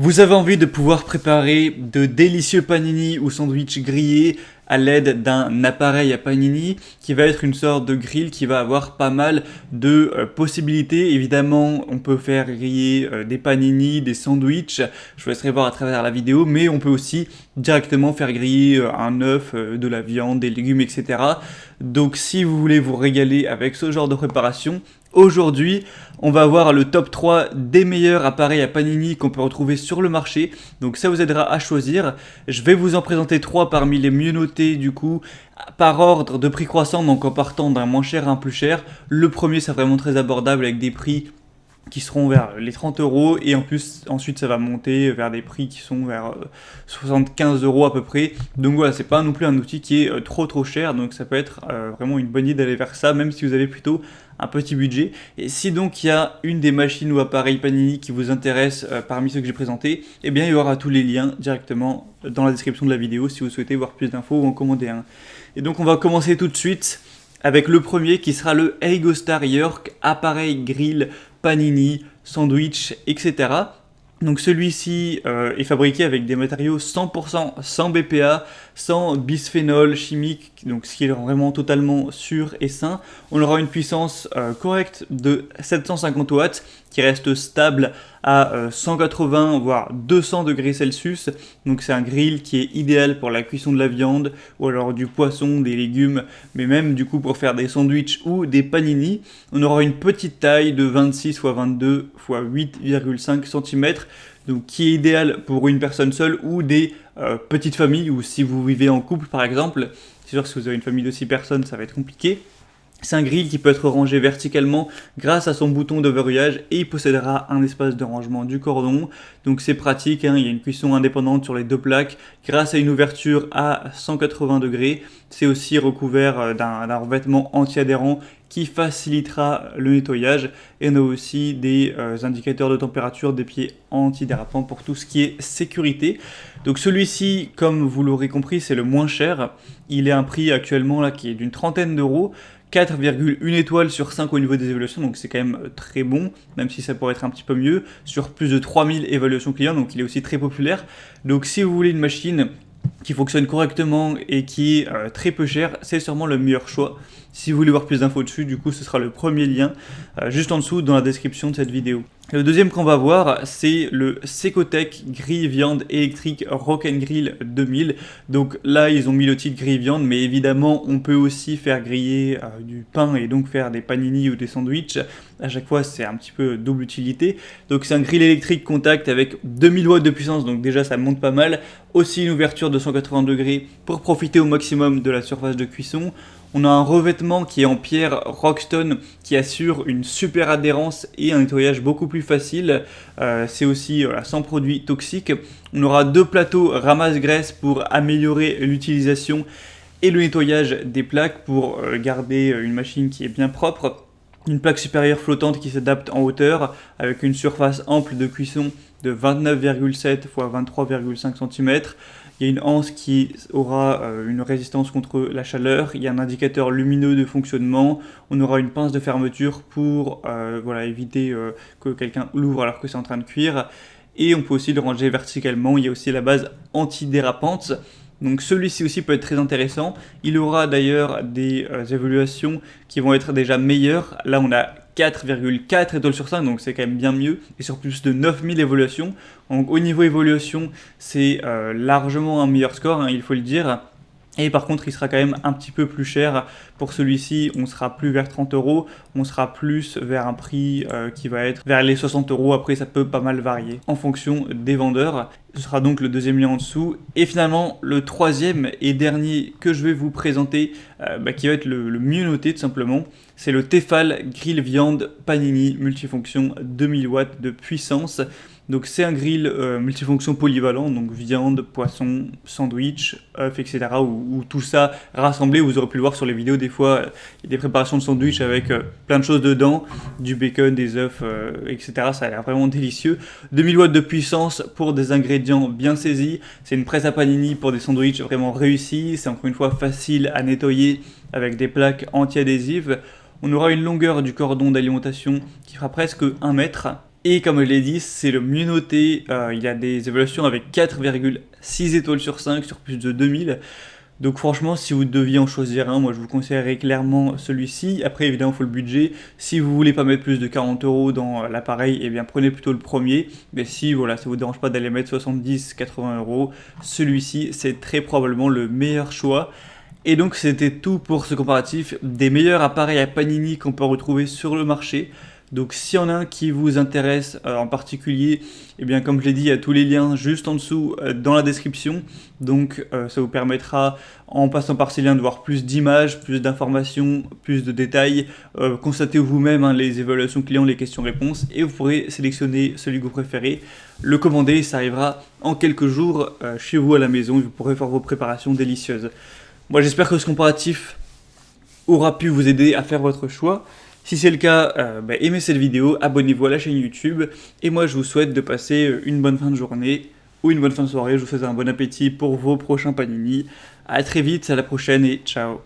Vous avez envie de pouvoir préparer de délicieux panini ou sandwichs grillés à l'aide d'un appareil à panini qui va être une sorte de grill qui va avoir pas mal de possibilités. Évidemment, on peut faire griller des panini, des sandwichs, je vous laisserai voir à travers la vidéo, mais on peut aussi directement faire griller un œuf, de la viande, des légumes, etc. Donc si vous voulez vous régaler avec ce genre de préparation, aujourd'hui, on va voir le top 3 des meilleurs appareils à panini qu'on peut retrouver sur le marché. Donc ça vous aidera à choisir. Je vais vous en présenter 3 parmi les mieux notés du coup, par ordre de prix croissant, donc en partant d'un moins cher à un plus cher. Le premier, c'est vraiment très abordable avec des prix qui seront vers les 30 euros et en plus ensuite ça va monter vers des prix qui sont vers 75 euros à peu près. Donc voilà, c'est pas non plus un outil qui est trop cher, donc ça peut être vraiment une bonne idée d'aller vers ça, même si vous avez plutôt un petit budget. Et si donc il y a une des machines ou appareils Panini qui vous intéresse parmi ceux que j'ai présentés, eh bien il y aura tous les liens directement dans la description de la vidéo si vous souhaitez voir plus d'infos ou en commander un. Et donc on va commencer tout de suite avec le premier qui sera le Eigostar York, appareil grill panini, sandwich, etc. Donc celui-ci est fabriqué avec des matériaux 100% sans BPA, sans bisphénol chimique, donc ce qui est vraiment totalement sûr et sain. On aura une puissance correcte de 750 watts qui reste stable à 180 voire 200 degrés Celsius. Donc c'est un grill qui est idéal pour la cuisson de la viande ou alors du poisson, des légumes, mais même du coup pour faire des sandwichs ou des panini. On aura une petite taille de 26 x 22 x 8,5 cm. Donc qui est idéal pour une personne seule ou des petites familles, ou si vous vivez en couple par exemple. C'est sûr que si vous avez une famille de 6 personnes, ça va être compliqué. C'est un grill qui peut être rangé verticalement grâce à son bouton de verrouillage et il possédera un espace de rangement du cordon. Donc c'est pratique, hein, il y a une cuisson indépendante sur les deux plaques grâce à une ouverture à 180 degrés. C'est aussi recouvert d'un revêtement anti-adhérent qui facilitera le nettoyage. Et on a aussi des indicateurs de température des pieds antidérapants pour tout ce qui est sécurité. Donc celui-ci, comme vous l'aurez compris, c'est le moins cher. Il est à un prix actuellement là qui est d'une trentaine d'euros. 4,1 étoiles sur 5 au niveau des évaluations, donc c'est quand même très bon, même si ça pourrait être un petit peu mieux, sur plus de 3000 évaluations clients, donc il est aussi très populaire. Donc si vous voulez une machine qui fonctionne correctement et qui est très peu cher, c'est sûrement le meilleur choix. Si vous voulez voir plus d'infos dessus, du coup ce sera le premier lien juste en dessous dans la description de cette vidéo. Le deuxième qu'on va voir, c'est le Secotech grille viande électrique Rock'n'Grill 2000. Donc là, ils ont mis le titre grille viande, mais évidemment, on peut aussi faire griller du pain et donc faire des panini ou des sandwichs. À chaque fois, c'est un petit peu double utilité. Donc c'est un grill électrique contact avec 2000 watts de puissance, donc déjà ça monte pas mal. Aussi une ouverture de 180 degrés pour profiter au maximum de la surface de cuisson. On a un revêtement qui est en pierre Rockstone qui assure une super adhérence et un nettoyage beaucoup plus facile. C'est aussi sans produits toxiques. On aura deux plateaux ramasse-graisse pour améliorer l'utilisation et le nettoyage des plaques pour garder une machine qui est bien propre. Une plaque supérieure flottante qui s'adapte en hauteur avec une surface ample de cuisson de 29,7 x 23,5 cm. Il y a une anse qui aura une résistance contre la chaleur. Il y a un indicateur lumineux de fonctionnement. On aura une pince de fermeture pour éviter que quelqu'un l'ouvre alors que c'est en train de cuire. Et on peut aussi le ranger verticalement. Il y a aussi la base antidérapante. Donc celui-ci aussi peut être très intéressant. Il aura d'ailleurs des évaluations qui vont être déjà meilleures. Là on a 4,4 étoiles sur 5, donc c'est quand même bien mieux. Et sur plus de 9000 évaluations. Donc au niveau évaluation, c'est largement un meilleur score, hein, il faut le dire. Et par contre, il sera quand même un petit peu plus cher. Pour celui-ci, on sera plus vers 30 euros. On sera plus vers un prix qui va être vers les 60 euros. Après, ça peut pas mal varier en fonction des vendeurs. Ce sera donc le deuxième lien en dessous. Et finalement, le troisième et dernier que je vais vous présenter, qui va être le mieux noté tout simplement, c'est le Tefal Grill Viande Panini Multifonction 2000 watts de puissance. Donc c'est un grill multifonction polyvalent, donc viande, poisson, sandwich, œufs, etc. Ou tout ça rassemblé. Vous aurez pu le voir sur les vidéos, des fois il y a des préparations de sandwich avec plein de choses dedans, du bacon, des œufs, etc. Ça a l'air vraiment délicieux. 2000 watts de puissance pour des ingrédients bien saisis. C'est une presse à panini pour des sandwichs vraiment réussis. C'est encore une fois facile à nettoyer avec des plaques anti-adhésives. On aura une longueur du cordon d'alimentation qui fera presque 1 mètre. Et comme je l'ai dit, c'est le mieux noté. Il y a des évaluations avec 4,6 étoiles sur 5 sur plus de 2000. Donc franchement, si vous deviez en choisir un, moi je vous conseillerais clairement celui-ci. Après, évidemment, il faut le budget. Si vous voulez pas mettre plus de 40 euros dans l'appareil, eh bien prenez plutôt le premier. Mais si voilà, ça vous dérange pas d'aller mettre 70, 80 euros, celui-ci, c'est très probablement le meilleur choix. Et donc c'était tout pour ce comparatif des meilleurs appareils à Panini qu'on peut retrouver sur le marché. Donc s'il y en a un qui vous intéresse en particulier, eh bien comme je l'ai dit, il y a tous les liens juste en dessous dans la description. Donc ça vous permettra en passant par ces liens de voir plus d'images, plus d'informations, plus de détails. Constatez vous-même les évaluations clients, les questions-réponses et vous pourrez sélectionner celui que vous préférez. Le commander, ça arrivera en quelques jours chez vous à la maison et vous pourrez faire vos préparations délicieuses. Moi j'espère que ce comparatif aura pu vous aider à faire votre choix. Si c'est le cas, aimez cette vidéo, abonnez-vous à la chaîne YouTube, et moi je vous souhaite de passer une bonne fin de journée ou une bonne fin de soirée. Je vous souhaite un bon appétit pour vos prochains panini. A très vite, à la prochaine et ciao.